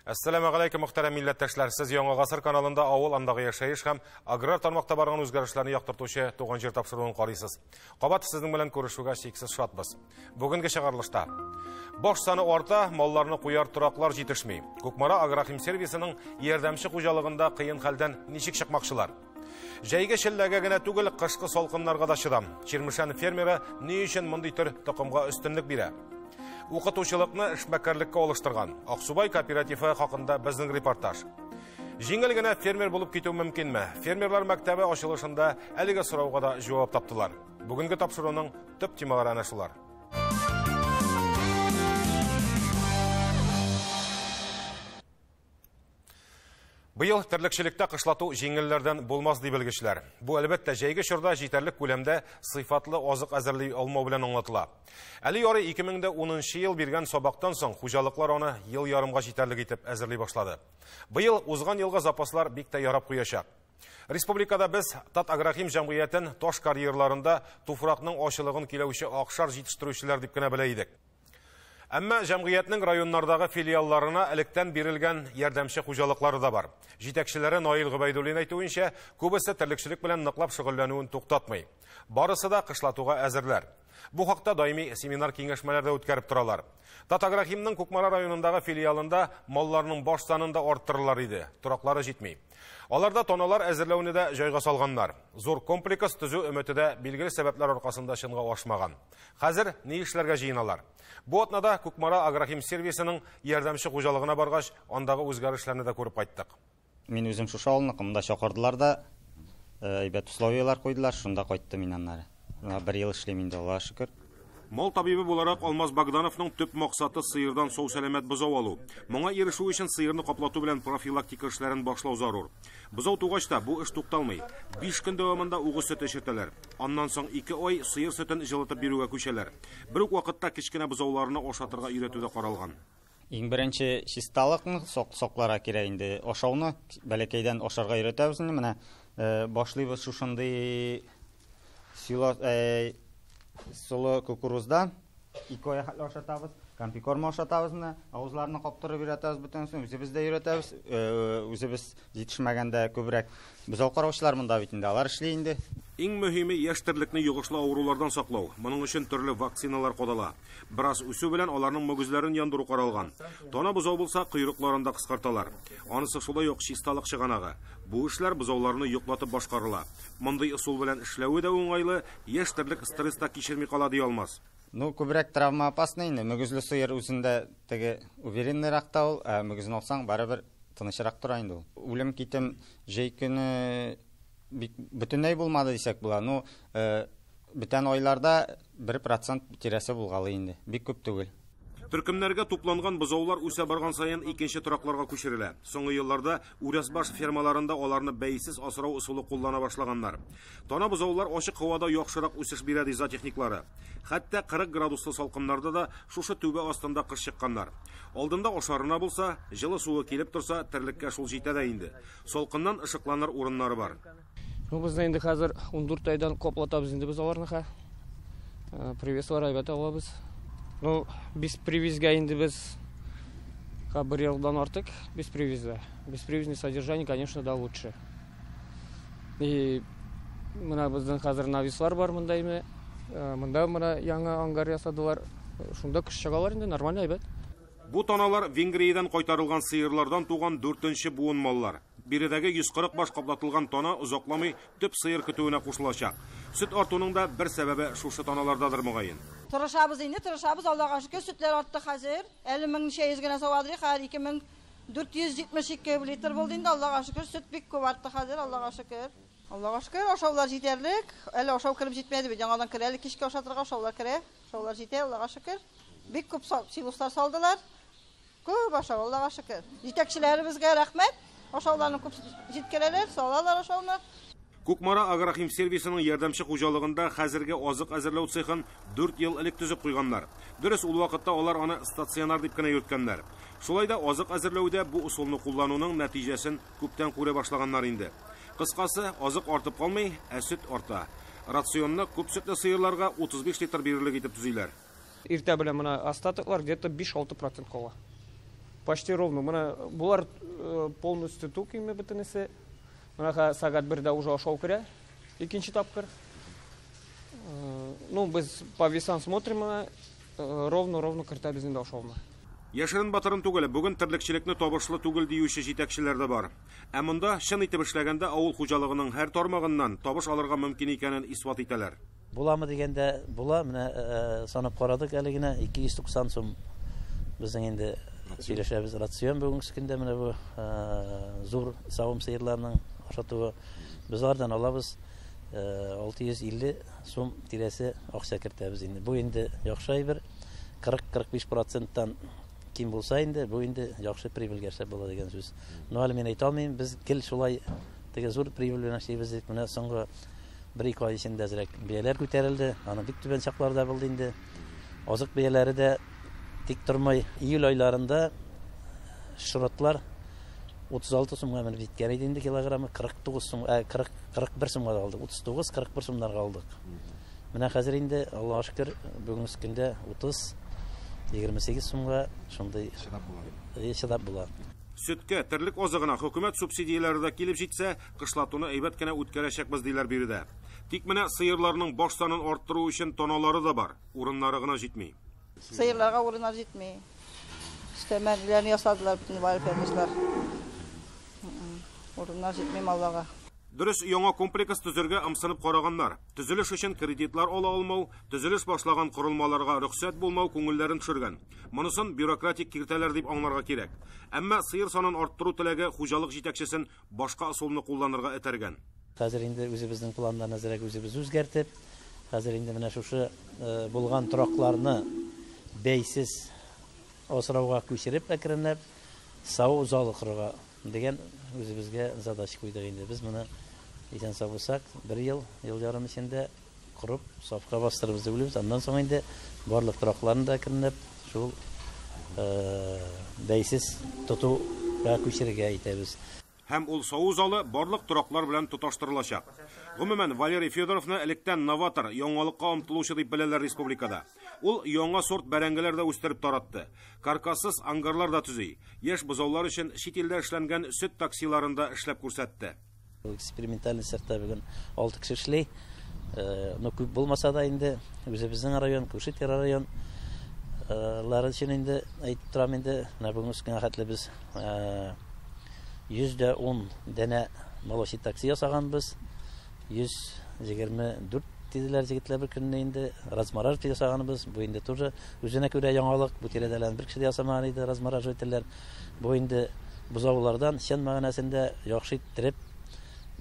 Assalamu алейкум, muhterem millettaşlar. Siz Яңа Гасыр каналында авыл андагы яшәеш һәм аграр тармакта барган үзгәрешләрне яктыртучы туган җир тапшыруын карыйсыз. Кабат сезнең белән күрешүгә шиксез шатбыз. Бүгенге чыгарылышта баш саны арта, малларны куяр тораклар җитешми. Күкмара агрохим сервисының ярдәмче хуҗалыгында кыен хәлдән ничек чыкмакчылар? Җәйге шелләгә генә түгел, кышкы салкыннарга да чыдам. Чирмешән фермеры ни өчен мондый төр токымга өстенлек бирә? Укытучылыкны эшмәкәрлеккә алыштырган Аксубай кооперативы хакында безнең репортаж. Җиңел генә фермер булып китү мөмкинме? Фермерлар мәктәбе ачылышында әлеге сорауга да җавап таптылар. Бүгенге тапшыруның төп темалары әнә шулар. Быел терлекчелектә кышлату җиңелләрдән булмас дип белгечләр. Бу әлбәттә җәйге чорда җитәрлек күләмдә сыйфатлы азык әзерли алмау белән аңлатыла. Әле ярый 2010 ел биргән сабактан соң хуҗалыклар аны ел ярымга җитәрлек итеп әзерли башлады. Быел узган елга запаслар бик тә ярап куячак. Республикада без Тат агрохим җәмгыятен таш карьерларында туфракның ачылыгын киләүче акшар җитештерүчеләр дип кенә белә идек. Әмма җәмгыятьнең районнардагы филиалларына электән бирелгән ярдәмче хуҗалыклары да бар. Җитәкчеләре Наил Гобайдуллин әйтүенчә, күбесе терлекчелек белән ныклап шөгыльләнүен туктатмый. Барысы да кышлатуга әзерләр. Бу хакта даими семинар киңәшмәләрдә үткәреп торалар. Тат агрохимның Күкмара районындагы филиалында малларның баш санын да арттырылар иде. Тораклары җитми. Аларда тоналар әзерләүне дә җайга салганнар. Зур комплекс төзү өметидә билгеле сәбәпләр аркасында чынга ашмаган. Хәзер ни эшләргә җыеналар? Бу атнада Күкмара агрохим сервисының ярдәмче хуҗалыгына баргач, андагы үзгәрешләрне дә күреп кайттык. Мин үзем шушы авылныкымда чакырдылар да, әйбәт условиялар куйдылар, шунда кайттым мин аннары. Бер ел эшлим инде, Аллага шөкер. Мал табибы буларак Алмаз Богдановның төп максаты сыердан сау сәламәт бозау алу. Моңа ирешү өчен сыерны каплату белән профилактика эшләрен башлау зарур. Бозау тугач та бу эш тукталмый. 5 көн дәвамында угыз сөте эчертәләр. Аннан соң 2 ай сыер сөтен җылытып бирүгә күчәләр. Бер үк вакытта кичкенә бозауларны ашатырга өйрәтүдә каралган. Иң беренче чисталыкны соклара кирәк инде. Ашауны бәләкәйдән ашарга өйрәтәбез инде. Менә башлыйбыз шушындый солы кукуруздан 2 ай ашатабыз, кампикорма ашатабыз, авызларны каптырып өйрәтәбез бөтенсен, үзебез дә өйрәтәбез, үзебез җитешмәгәндә күбрәк бозау караучылар монда бит инде, алар эшли инде. Иң мөһиме яшьтерлекне югышлы авырулардан саклау. Моның өчен төрле вакциналар кодала. Бераз үсү белән аларның мөгезләрен яндыру каралган. Тона бозау булса, койрыкларын да кыскарталар. Анысы шулай ук чисталык чыганагы. Бу эшләр бозауларны юклатып башкарыла. Мондый ысул белән эшләүе дә уңайлы, яшьтерлек стресста кичерми кала ди алмас. Күбрәк травма опасный инде. Мөгезле сыер үзендә теге увереннырак та ул, мөгезен алсаң барыбер тынычрак тора инде ул. Үлем китем җәй көне бөтенләй булмады дисәк була. Бүтән айларда 1% тирәсе булгалы инде. Бик күп түгел. Төркемнәргә тупланган бозаулар үсә барган саен икенче торакларга күчерелә. Соңгы елларда Үрәсбаш фермаларында аларны бәйсез асрау усулы куллана башлаганнар. Тона бозаулар ачык һавада яхшырак үсеш бирә ди зоотехниклары. Хәтта 40 градуслы салкыннарда да шушы түбә астында кыш чыкканнар. Алдында ашарына булса, җылы суы килеп торса, терлеккә шул җитә дә инде. Салкыннан ышыкланыр урыннары бар. Без инде хәзер 14 айдан коплатабыз инде без аларны. Привезлар әйбәт алабыз. Без привезгә инде без бер елдан артык без привеза. Беспривезное содержание, конечно, да лучше. И менә безнең хәзер навислар бар монда име. Монда менә яңа ангар ясадылар. Шунда кыш чыгалар инде, нормаль әйбәт. Бу тоналар Венгриядән кайтарылган сыерлардан туган 4нче буын маллар. Биредәге 140 баш каплатылган тона озакламый төп сыер көтүенә кушылачак. Сөт артуның да бер сәбәбе шушы тоналардадыр мөгаен. Тырышабыз инде, Аллага шөкер, сөтләр артты хәзер. 50,200 генә савадыр, хәзер 2472 литр булды инде, Аллага шөкер, сөт бик күп артты хәзер, Аллага шөкер. Аллага шөкер, ашаулар җитәрлек. Әле ашау киреп җитмәде бит, яңадан керә, әле кичкә ашатырга ашаулар керә. Ашаулар җитә, Аллага шөкер. Бик күп силустар салдылар. Күп ашау, Аллага шөкер. Җитәкчеләребезгә рәхмәт. Ашауларны күп җиткерәләр, салалар ашауны. Күкмара агрохим сервисының ярдәмче хуҗалыгында хәзерге азык әзерләү цехын 4 ел элек төзеп куйганнар. Дөрес, ул вакытта алар аны стационар дип кенә йөрткәннәр. Шулай да азык әзерләүдә бу усулны куллануның нәтиҗәсен күптән күрә башлаганнар инде. Кыскасы, азык артып калмый, сөт арта. Рационны күп сөтле сыерларга 35 литр бирерлек итеп төзиләр. Иртә белән менә остатоклар где-то 5-6% кала. Почти ровно. Мына булар полностью тук име битенесе. Мына сагат 1-дә уже ашау керә. Икенче тапкыр. Ну, без по весам смотрим, ровно кертәбез инде ашауны. Яшерин батырын түгел, бүген тірлекчелекне табышлы түгел диюче җитәкчеләр дә бар. Ә монда чын итеп эшләгәндә авыл хуҗалыгының һәр тармагыннан табыш алырга мөмкин икәнен исбат итәләр. Буламы дигәндә була, менә санап карадык әле генә 290 сум безнең инде сөйләшәбез рацион бүгенге көндә менә бу зур савым сыерларның ашатуы без алардан алабыз 650 сум тирәсе акча кертәбез инде. Бу инде яхшы әйбер 40-45%-тан ким булса инде, бу инде яхшы прибыльгә шәп була дигән сүз. Ну әле мин әйтә алмыйм, без гел шулай теге зур прибыль белән эшлибез дип, менә соңгы 1-2 ай эчендә әзрәк бияләр күтәрелде, аны бик түбән чакларда булды инде. Азык бияләре дә тик тормый, июль айларында шуратлар 36 сумга менеп җиткән иде инде килограммы, 41 сумга алды, 39-41 сумнарга алдык. Менә хәзер инде Аллаһка шөкер бүгенге көндә 30-28 сумга шундый чыдап була. Сөткә, терлек азыгына хөкүмәт субсидияләре дә килеп җитсә, кышлатуны әйбәт кенә үткәрәчәкбез диләр биредә. Тик менә сыерларның баш санын арттыру өчен тоналары да бар, урыннары гына җитми. Сыерларга урыннар җитми. Истәмәләрне ясадылар бөтен фермерлар. Урыннар җитми малларга. Дөрес, яңа комплекс төзергә ымсынып караганнар. Төзелеш өчен кредитлар ала алмау, төзелеш башлаган корылмаларга рөхсәт булмау күңелләрен төшергән. Монысын бюрократик киртәләр дип аңларга кирәк. Әмма сыер санын арттыру теләге хуҗалык җитәкчесен башка ысулны кулланырга этәргән. Хәзер инде үзебезнең планнарны әзрәк үзебез үзгәртеп, хәзер инде менә шушы булган торакларны бәйсез асрауга күчереп әкренләп сау залы корырга дигән үзебезгә задача куйдык инде. Без моны исән сау булсак, 1 ел ярым эчендә корып, сафка бастырыбыз дип уйлыйбыз. Аннан соң инде барлык торакларны да әкренләп шул бәйсез тотуга күчерергә итәбез. Һәм ул сау залы барлык тораклар белән тоташтырылачак. Гомумән, Валерий Федоровны электән новатор, яңалыкка омтылучы дип беләләр республикада. Ул яңа сорт бәрәңгеләр дә үстереп таратты. Каркассыз ангарлар да төзи. Яшь бозаулар өчен чит илдә эшләнгән сөт таксиларында эшләп күрсәтте. Эксперименталь сортта бүген 6 кеше эшли. Но күп булмаса да инде үзебезнең район, Күршит район лары өчен инде әйтеп торам инде, бүгенге көнгә хәтле без 110 дәнә молочный такси ясаганбыз. 124 тиделәр җегетләр бер көнне инде размараж ясаганбыз. Бу инде тоже үзенә күрә яңалык. Бу тирәдәләр бер кеше ясамаган иде размараж ителәр. Бу инде бузаулардан чын мәгънәсендә яхшы иттереп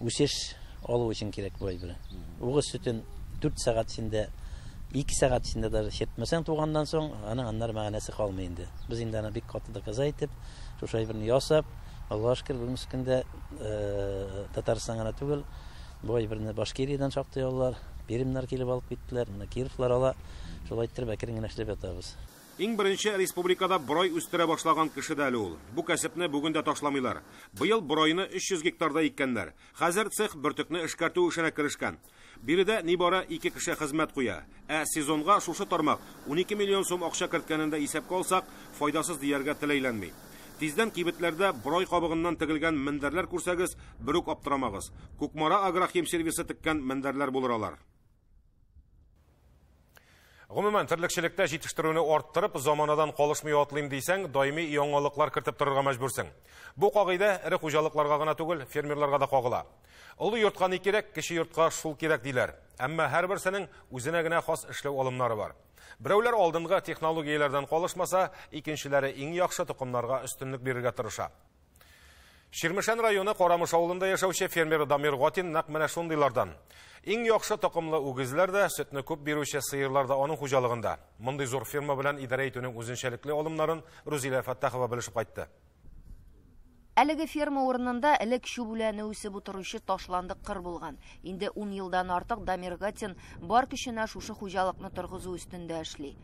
үсеш алу өчен кирәк бу әйбер. Угыз сөтен 4 сәгать эчендә 2 сәгать эчендә дә җитмәсәң туганнан соң аның аннар мәгънәсе калмый инде. Без инде аны бик каты доказа итеп, шушы әйберне ясап, Аллаһка шөкер бүгенге көндә Татарстанга түгел, бу әйберне Башкириядән шактый алалар, Перемнәр килеп алып киттеләр, менә Кировлар ала, шулай итеп әкрен генә эшләп ятабыз. Иң беренче республикада борай үстерә башлаган кеше дә әле ул. Бу кәсепне бүген дә ташламыйлар. Быел борайны 300 гектарда иккәннәр. Хәзер цех бөртекне эшкәртү эшенә керешкән. Биредә нибары 2 кеше хезмәт куя. Ә сезонга шушы тармак 12 миллион сум акча керткәнендә исәпкә алсак, файдасыз дияргә теләйләнми. Тиздән кибетләрдә борай кабыгыннан тегелгән мендәрләр күрсәгез, бер үк аптырамагыз. Кукмара агрохим сервисы теккән мендәрләр булыралар. Гомумән, тірлекчелектә җитештерүне арттырып, заманадан калышмый атлыйм дисәң, даими яңалыклар кертеп торырга мәҗбүрсең. Бу кагыйдә эре хуҗалыкларга гына түгел, фермерларга да кагыла. Олы йортка ни кирәк, кеше йортка шул кирәк диләр. Әмма һәрберсенең үзенә генә хас эшләү алымнары бар. Берәүләр алдынгы технологияләрдән калышмаса, икенчеләре иң яхшы тукымнарга өстенлек бирергә тырыша. Ширмешән районы Карамыш авылында яшәүче фермер Дамир Гатин нәкъ менә шундыйлардан. Иң яхшы тукымлы үгезләр дә, сөтне күп бирүче сыерлар да аның хуҗалыгында. Мондый зур ферма белән идарә итүнең үзенчәлекле алымнарын Рузилә Фаттахова белешеп кайтты. Әлеге ферма урынында элек чүбүләне үсеп утыручы ташландык кыр булган. Инде 10 елдан артык Дамир Гатин бар көченә шушы хуҗалыкны торгызу үстендә эшли.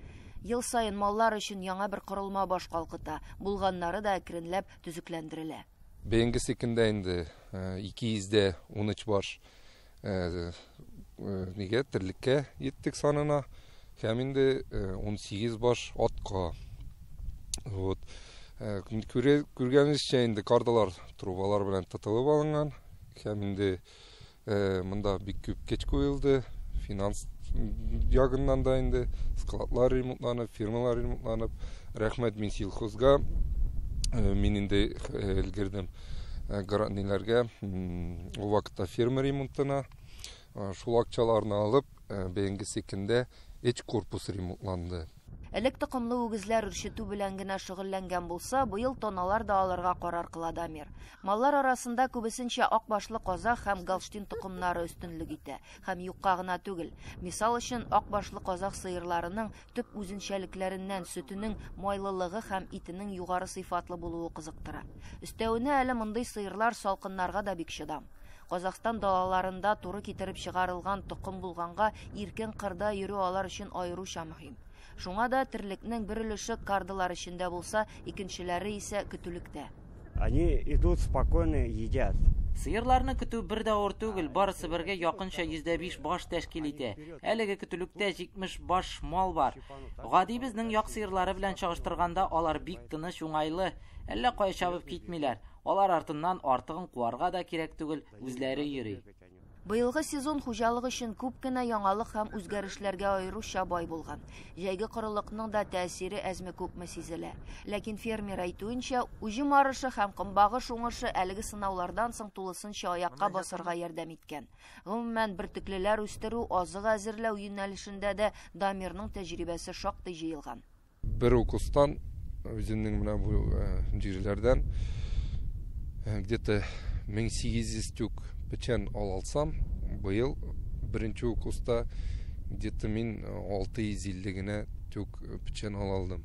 Ел сайын маллар өчен яңа бер корылма баш калкыта, булганнары да әкренләп төзекләндерелә. Бәйинге секендә инде 213 баш нигә терлеккә еттек санына, һәм инде 18 баш атка. Вот. Күргәнебезчә инде кардалар трубалар белән тотылып алынган. Һәм инде монда бик күп кеч куелды. Финанс ягыннан да инде складлар ремонтланып, фирмалар ремонтланып. Рәхмәт Минсельхозга. Мин инде өлгердем грантларга. Ул вакытта ферма ремонтына шул акчаларны алып, бәйге секендә эч корпус ремонтланды. Элек токымлы үгезләр үрчетү белән генә шөгыльләнгән булса, быел тоналар да алырга карар кыла Дамир. Маллар арасында күбесенчә ак башлы казак һәм галштин токымнары өстенлек итә, һәм юкка гына түгел. Мисал өчен, ак башлы казак сыерларының төп үзенчәлекләреннән сөтенең майлылыгы һәм итенең югары сыйфатлы булуы кызыктыра. Өстәвенә әле мондый сыерлар салкыннарга да бик чыдам. Казакстан далаларында туры китереп чыгарылган токым булганга, иркен кырда йөрү алар өчен аеруча мөһим. Шуңа да терлекнең бер өлеше кардылар эчендә булса, икенчеләре исә көтүлектә. Они идут спокойно, едят. Сыерларны көтү бер дә авыр түгел, барысы бергә якынча 105 баш тәшкил итә. Әлеге көтүлектә 70 баш мал бар. Гади безнең як сыерлары белән чагыштырганда алар бик тыныч, уңайлы, әллә кая чабып китмиләр. Алар артыннан артыгын куарга да кирәк түгел, үзләре йөри. Быелгы сезон хуҗалык өчен күп кенә яңалык һәм үзгәрешләргә аеруча бай булган. Җәйге корылыкның да тәэсире әзме-күпме сизелә. Ләкин фермер әйтүенчә, уҗым арышы һәм кымбагыш уңышы әлеге сынаулардан соң тулысынча аякка басырга ярдәм иткән. Гомумән, бертөклеләр үстерү, азык әзерләү юнәлешендә дә Дамирның тәҗрибәсе шактый җыелган. Бер укустан үзенең менә бу җирләрдән где-то 1800 тюк печен алсам, быел беренче укуста где-то мин 650 генә тюк печен алдым.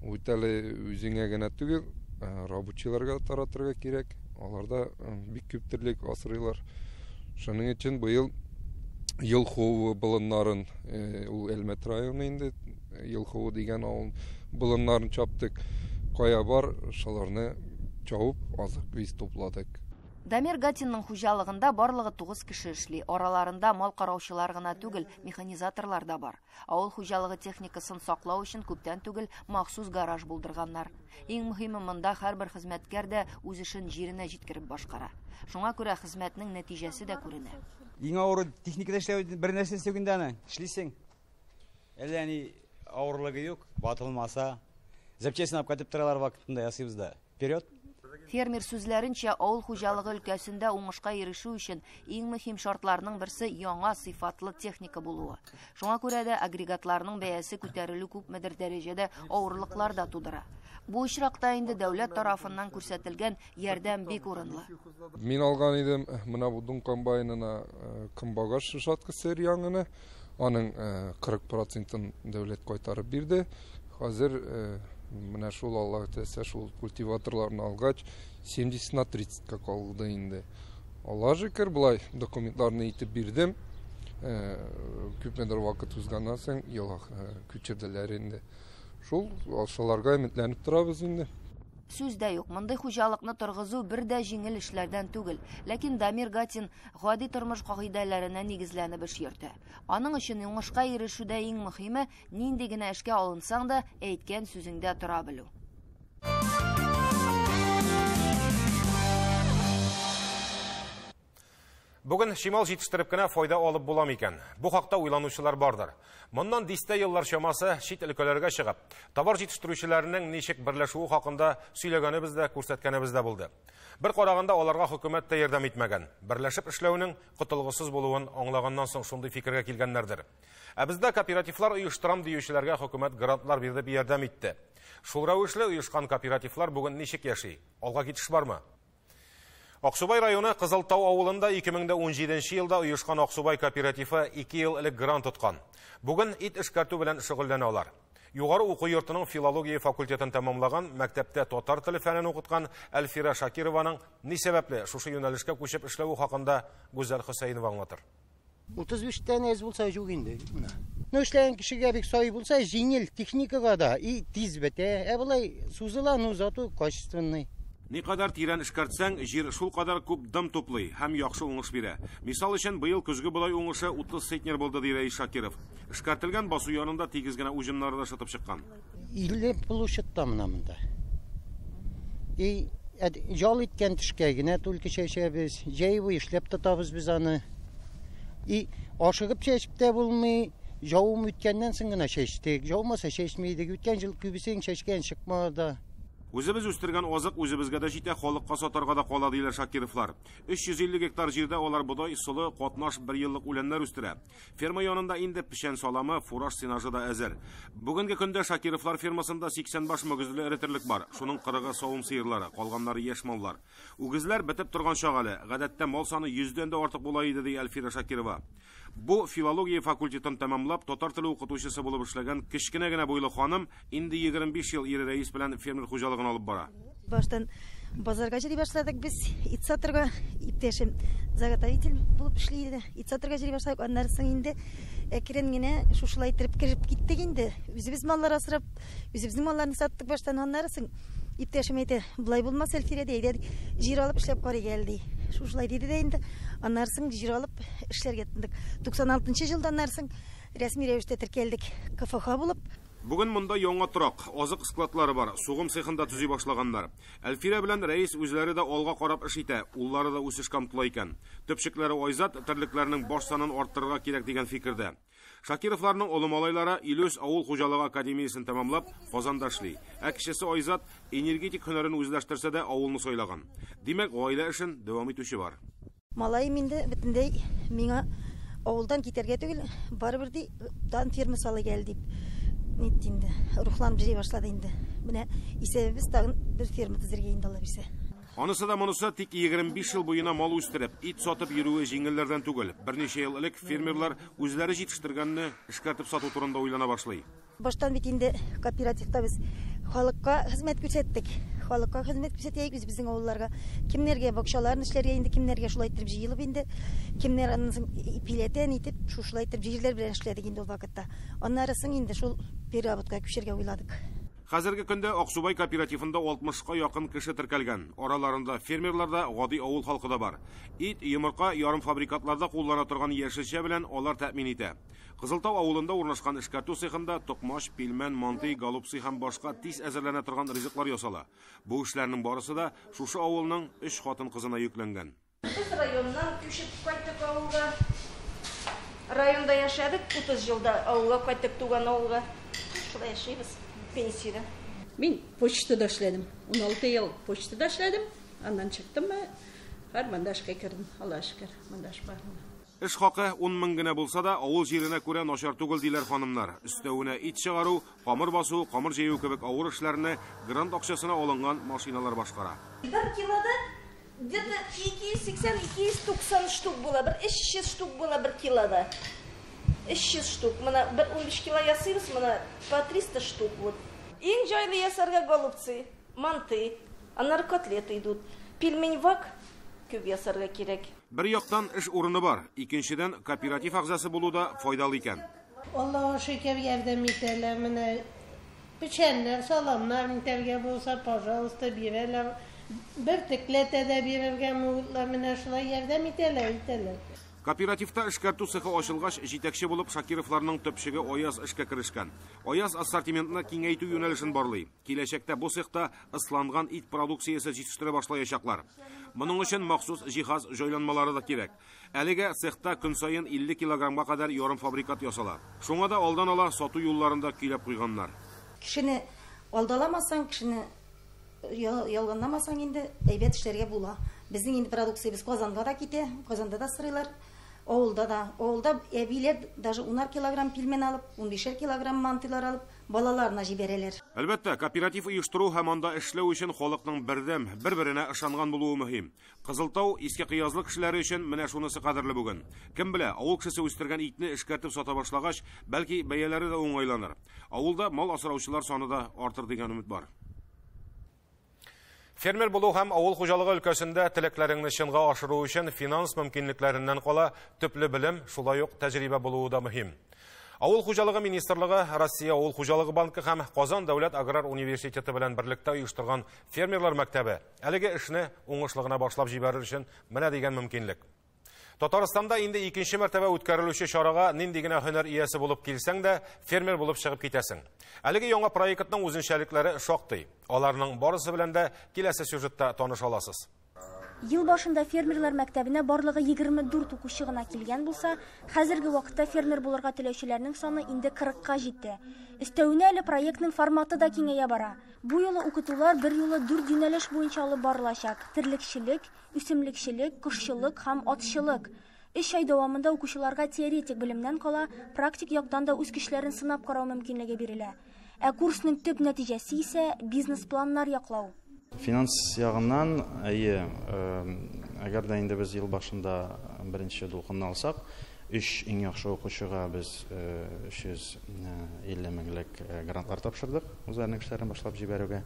Үтәле үзеңә генә түгел, рабочиларга таратырга кирәк. Аларда бик күп төрлек асрыйлар. Шуның өчен быел Елхоу болыннарын, ул Әлмәт районы инде, Елхоу дигән авыл болыннарын чаптык. Кая бар, шуларны чабып, азык виз топладык. Дамир Гатинның хуҗалыгында барлыгы 9 кеше эшли. Араларында мал караучылар гына түгел, механизаторлар да бар. Авыл хуҗалыгы техникасын саклау өчен күптән түгел махсус гараж булдырганнар. Иң мөһиме, монда һәрбер хезмәткәр дә үз эшен җиренә җиткереп башкара. Шуңа күрә хезмәтнең нәтиҗәсе дә күренә. Иң авыр техникада эшләү бер нәрсә сөйгәндә аны эшлисең. Әллә ни авырлыгы юк, батылмаса. Запчастин апкатып торалар вакытында ясыйбыз да. Вперед! Фермер сүзләренчә, авыл хуҗалыгы өлкәсендә уңышка ирешү өчен иң мөһим шартларның берсе яңа сыйфатлы техника булуы. Шуңа күрә дә агрегатларның бәясе күтәрелү күпмедер дәрәҗәдә авырлыклар да тудыра. Бу очракта инде дәүләт тарафыннан күрсәтелгән ярдәм бик урынлы. Мин алган идем менә бу дун комбайнына кымбагаш шаткысы яңаны. Аның 40%-ын дәүләт кайтарып бирде. Хәзер менә шул Аллаһ тәсә шул культиваторларны алгач 70/30 калды инде. Алла шөкер, булай документларны итеп бирдем. Күпмедер вакыт узганнан соң елга күчерделәр инде. Шул ашаларга өметләнеп торабыз инде. Сүз дә юк, мондый хуҗалыкны торгызу бер дә җиңел эшләрдән түгел. Ләкин Дамир Гатин гади тормыш кагыйдәләренә нигезләнеп эш йөртә. Аның өчен уңышка ирешүдә иң мөһиме, нинди генә эшкә алынсаң да, әйткән сүзеңдә тора белү. Бүген шимал җитештереп кенә файда алып булам икән. Бу хакта уйланучылар бардыр. Моннан 10 еллар чамасы чит өлкәләргә чыгып, товар җитештерүчеләрнең ничек берләшүе хакында сөйләгәнебез дә, күрсәткәнебез дә булды. Бер караганда аларга хөкүмәт тә ярдәм итмәгән. Берләшеп эшләүнең котылгысыз булуын аңлаганнан соң шундый фикергә килгәннәрдер. Ә бездә кооперативлар оештырам диючеләргә хөкүмәт грантлар бирде, ярдәм итте. Шул рәвешле оешкан кооперативлар бүген ничек яши? Алга китеш бармы? Аксубай районы Кызылтау авылында 2017 елда оешкан Аксубай кооперативы 2 ел элек грант тоткан. Бүген ит эшкәртү белән шөгыльләнә алар. Югары уку йортының филология факультетын тәмамлаган, мәктәптә татар теле фәнен укыткан Әлфира Шакированың ни сәбәпле шушы юнәлешкә күчеп эшләү хакында Гүзәл Хөсәйнова аңлатыр. 35 тән әз булса юк инде. Ну эшләгән кешегә бик сай булса, җиңел техникага да и тиз бетә. Ә булай сузыла, ну зато качественный. Никадәр тирән эшкәртсәң, җир шул кадәр күп дым туплый һәм яхшы уңыш бирә. Мисал өчен, быел көзге булай уңышы 30 центнер булды ди Рәис Шакиров. Эшкәртелгән басу янында тигез генә уҗымнары да шытып чыккан. 50 площадьта монда. Жал иткән төшкә генә түлке чәчәбез, җәй буе эшләп тотабыз біз аны. Ашыгып чәчеп тә булмый, жауым үткәннән соң гына чәчтек. Жаумаса чәчмәйдек. Үткән ел күбесен чәчкән чыкмады. Үзебез үстергән азык үзебезгә дә җитә, халыкка сатарга да кала диләр Шакировлар. 350 гектар җирдә алар бодай, солы, катнаш 1 еллык үләннәр үстерә. Ферма янында инде пешән саламы, фураж сенажы да әзер. Бүгенге көндә Шакировлар фермасында 80 баш мөгезле эретерлек бар. Шуның 40-ы савым сыерлары, калганнары яшь маллар. Үгезләр бетеп торган чак әле. Гадәттә мал саны 100дән дә артык була иде, ди Әлфира Шакирова. Бу филология факультетын тәмамлап, татар теле укытучысы булып эшләгән кечкенә генә буйлы ханым инде 25 ел ире рәис белән фермер хуҗалыгын алып бара. Баштан базарга җыри башладык без, ит сатырга, иптәшем заготовитель булып эшләде. Ит сатырга җыри башладык, аннан соң инде әкрен генә шушылай итеп кирип киттек инде. Үзебез маллар асрап, үзебезнең малларны саттык баштан, аннан соң иптәшем әйтә, булай булмас Әлфирә дә, җир алып эшләп карый geldi. Шушылай диде дә инде. Аннан соң җир алып эшләргә тотындык. 96 елдан соң рәсми рәвештә теркәлдек КФХ булып. Бүген монда яңа торак, азык складлары бар, сугым цехында төзи башлаганнар. Әлфирә белән рәис үзләре дә алга карап эш итә, уллары да үсеш камтыла икән. Төпчекләре Айзат терлекләрнең баш санын арттырырга кирәк дигән фикердә. Шакировларның улы малайлары Илүс авыл хуҗалыгы академиясын тәмамлап, Казанда эшли. Кечесе Айзат энергетик һөнәрен үзләштерсә дә авылны сайлаган. Димәк, гаилә эшен дәвам итүче бар. Малайым инде бөтенләй миңа авылдан китәргә түгел, барыбер ди дан ферма салы гел дип. Нитте рухланып җыри башлады инде. Менә исәбебез тагын бер ферма төзергә инде алла бирсә. Анысы да монысы тик 25 ел буена мал үстереп, ит сатып йөрүе җиңелләрдән түгел. Берничә ел элек фермерлар үзләре җитештергәнне эшкәртеп сату турында уйлана башлый. Баштан бит инде кооперативта без халыкка хезмәт күрсәттек. Халыкка хезмәт күрсәтәйек безнең авылларга. Кемнәргә бакчаларны эшләргә инде, кемнәргә шулай итеп җыелып инде, кемнәр анысын пиләтән итеп, шулай итеп җирләр белән эшләдек инде ул вакытта. Аннары соң инде шул переработка күчәргә уйладык. Хәзерге көндә Аксубай кооперативында 60-ка якын кеше теркәлгән. Араларында фермерларда, гади авыл халкы да бар. Ит, йомырка, ярым фабрикатларда куллана торган яшелчә белән алар тәэмин итә. Кызылтау авылында урнашкан эшкәртү цехында токмаш, пилмән, мантый, голубцы һәм башка тиз әзерләнә торган ризыклар ясала. Бу эшләрнең барысы да шушы авылның 3 хатын кызына йөкләнгән. Без районнан күчеп кайттык авылга. Районда яшәдек 30 елда, авылга кайттык туган авылга. Шулай яшибез. Пенсияда. Мин почтада эшләдем. 16 ел почтада эшләдем. Аннан чыктым. Мында эшкә кирдем. Алла шөкер, мында эш бар. Эш хакы 10 мең генә булса да, авыл җиренә күрә начар түгел диләр ханымнар. Өстәвенә ит чыгару, камыр басу, камыр җыю кебек авыр эшләрне грант акчасына алынган машиналар башкара. Bir kiloda где-то 280-290 штук була, bir 300 штук була bir kiloda. 300 штук. Мына 15 кило ясыйбыз, мына по 300 штук вот. Иң җайлы ясарга голубцы, манты, аннары котлеты идут. Пельмень вак күп ясарга кирәк. Бер яктан эш урыны бар, икенчедән кооператив агзасы булу да файдалы икән. Аллаһ шөкер ярдәм итәләр, менә печәннәр, саламнар итәргә булса, пожалуйста, бирәләр. Бер текләтә дә бирергә мулла, менә шулай ярдәм итәләр. Кооперативта эшкәртү цехы ачылгач, җитәкче булып Шакировларның төпчеге Аяз эшкә керешкән. Аяз ассортиментны киңәйтү юнәлешен барлый. Киләчәктә бу цехта ысланган ит продукциясе җитештерә башлаячаклар. Моның өчен махсус җиһаз җайланмалары да кирәк. Әлегә цехта көн саен 50 килограммга кадәр ярым фабрикат ясала. Шуңа да алдан ала сату юлларында көйләп куйганнар. Кешене алдаламасаң, кешене ялганламасаң инде әйбәт эшләргә була. Безнең инде продукциябыз Казанга да китә, Казанда да сырыйлар. Авылда әбиләр даже 10 килограмм пилмен алып, 15 килограмм мантылар алып, балаларына җибәрәләр. Әлбәттә, кооператив оештыру һәм анда эшләү өчен халыкның бердәм, бер-беренә ышанган булуы мөһим. Кызылтау иске кыязлык кешеләре өчен менә шунысы кадерле бүген. Кем белә, авыл кешесе үстергән итне эшкәртеп сата башлагач, бәлки бәяләре дә уңайланыр. Авылда мал асраучылар саны да артыр дигән өмет бар. Фермер булу һәм авыл хуҗалыгы өлкәсендә теләкләреңне чынга ашыру өчен финанс мөмкинлекләреннән кала төпле белем, шулай ук тәҗрибә булуы да мөһим. Авыл хуҗалыгы министрлыгы, Россия авыл хуҗалыгы банкы һәм Казан дәүләт аграр университеты белән берлектә оештырган фермерлар мәктәбе әлеге эшне уңышлы гына башлап җибәрер өчен менә дигән мөмкинлек. Татарстанда инде икенче мәртәбә үткәрелүче чарага нинди генә һөнәр иясе булып килсәң дә, фермер булып чыгып китәсең. Әлеге яңа проектның үзенчәлекләре шактый. Аларның барысы белән дә киләсе сюжетта таныша аласыз. Ел башында фермерлар мәктәбенә барлыгы 24 укучы гына килгән булса, хәзерге вакытта фермер булырга теләүчеләрнең саны инде 40-ка җитте. Өстәвенә әле проектның форматы да киңәя бара. Бу юлы укытулар бер юлы 4 юнәлеш буенча алып барылачак: терлекчелек, үсемлекчелек, кошчылык һәм атчылык. 3 ай дәвамында укучыларга теоретик белемнән кала, практик яктан да үз көчләрен сынап карау мөмкинлеге бирелә. Ә курсның төп нәтиҗәсе исә бизнес-планнар яклау. Финанс ягыннан, әгәр дә инде без ел башында беренче дулкынны алсак, 3 иң яхшы укучыга без 350 меңлек грантлар тапшырдык, үзләренең эшләрен башлап җибәрүгә.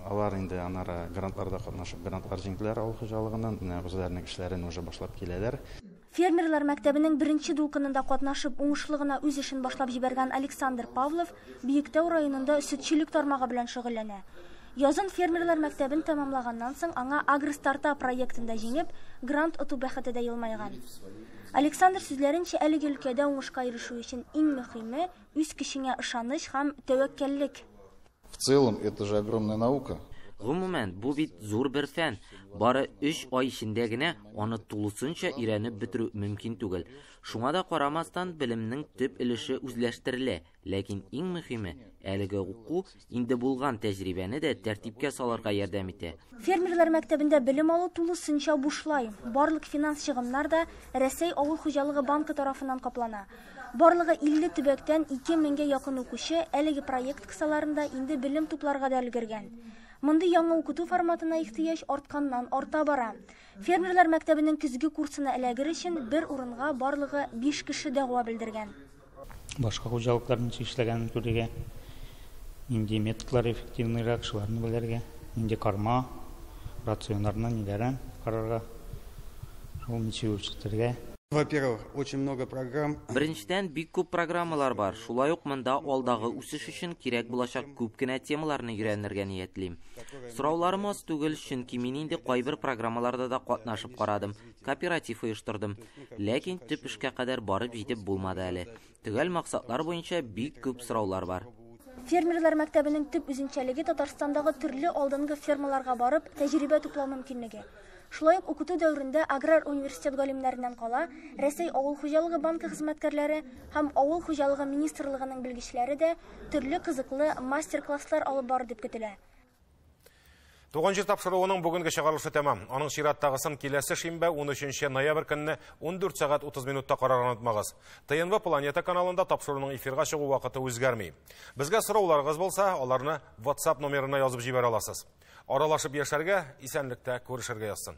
Алар инде анара грантларда катнашып, грантлар җиңделәр авыл хуҗалыгыннан, менә үзләренең эшләрен уже башлап киләләр. Фермерлар мәктәбенең беренче дулкынында катнашып, уңышлы гына үз эшен башлап җибәргән Александр Павлов Биектау районында сөтчелек тармагы белән шөгыльләнә. Язын фермерлар мәктәбен тәмамлаганнан соң аңа Агростарта проектында җиңеп, грант оту бәхете дә елмайган. Александр сүзләренчә, әлеге өлкәдә уңышка ирешү өчен иң мөһиме үз көчеңә ышаныч һәм тәвәккәллек. В целом, это же огромная наука. Гомумән, бу бит зур бер фән. Бары 3 ай эчендә генә аны тулысынча өйрәнеп бетерү мөмкин түгел. Шуңа да карамастан белемнең төп өлеше үзләштерелә. Ләкин иң мөһиме, әлеге уку инде булган тәҗрибәне дә тәртипкә салырга ярдәм итә. Фермерлар мәктәбендә белем алу тулысынча бушлай. Барлык финанс чыгымнар да Рәсәй авыл хуҗалыгы банкы тарафыннан каплана. Барлыгы 50 төбәктән 2000гә якын укучы әлеге проект кысаларында инде белем тупларга да өлгергән. Мондый яңа укыту форматына ихтыяҗ артканнан арта бара. Фермерлар мәктәбенең көзге курсына эләгер өчен бер урынга барлыгы 5 кеше дәгъва белдергән. Башка хуҗалыкларның эшләгәнен күрергә, инде методлар эффективнырак шуларны белергә, инде карма, рационнарны ниләрен карарга, шул ничек үчтергә. Во-первых, очень много программ. Беренчедән, бик күп программалар бар. Шулай ук монда алдагы үсеш өчен кирәк булачак күп кенә темаларны өйрәнергә ниятлим. Сорауларым аз түгел, чөнки мин инде кайбер программаларда да катнашып карадым, кооператив оештырдым. Ләкин төп эшкә кадәр барып җитеп булмады әле. Төгәл максатлар буенча бик күп сораулар бар. Фермерлар мәктәбенең төп үзенчәлеге Татарстандагы төрле алдынгы фермаларга барып тәҗрибә туплау мөмкинлеге. Шулай ук укыту дәврендә Аграр университет галимнәреннән кала, Рәсәй авыл хуҗалыгы банкы хезмәткәрләре һәм авыл хуҗалыгы министрлыгының белгечләре дә төрле кызыклы мастер-класслар алып барды дип көтелә. Туган җир тапшыруының бүгенге чыгарылышы тәмам. Аның чираттагысын киләсе шимбә 13 ноябрь көнне 14 сәгать 30 минутта карарга онытмагыз. ТНВ Планета каналында тапшыруның эфирга чыгу вакыты үзгәрми. Безгә сорауларыгыз булса, аларны WhatsApp номерына язып җибәрә аласыз. Аралашып яшәргә, исәнлектә күрешергә язсын.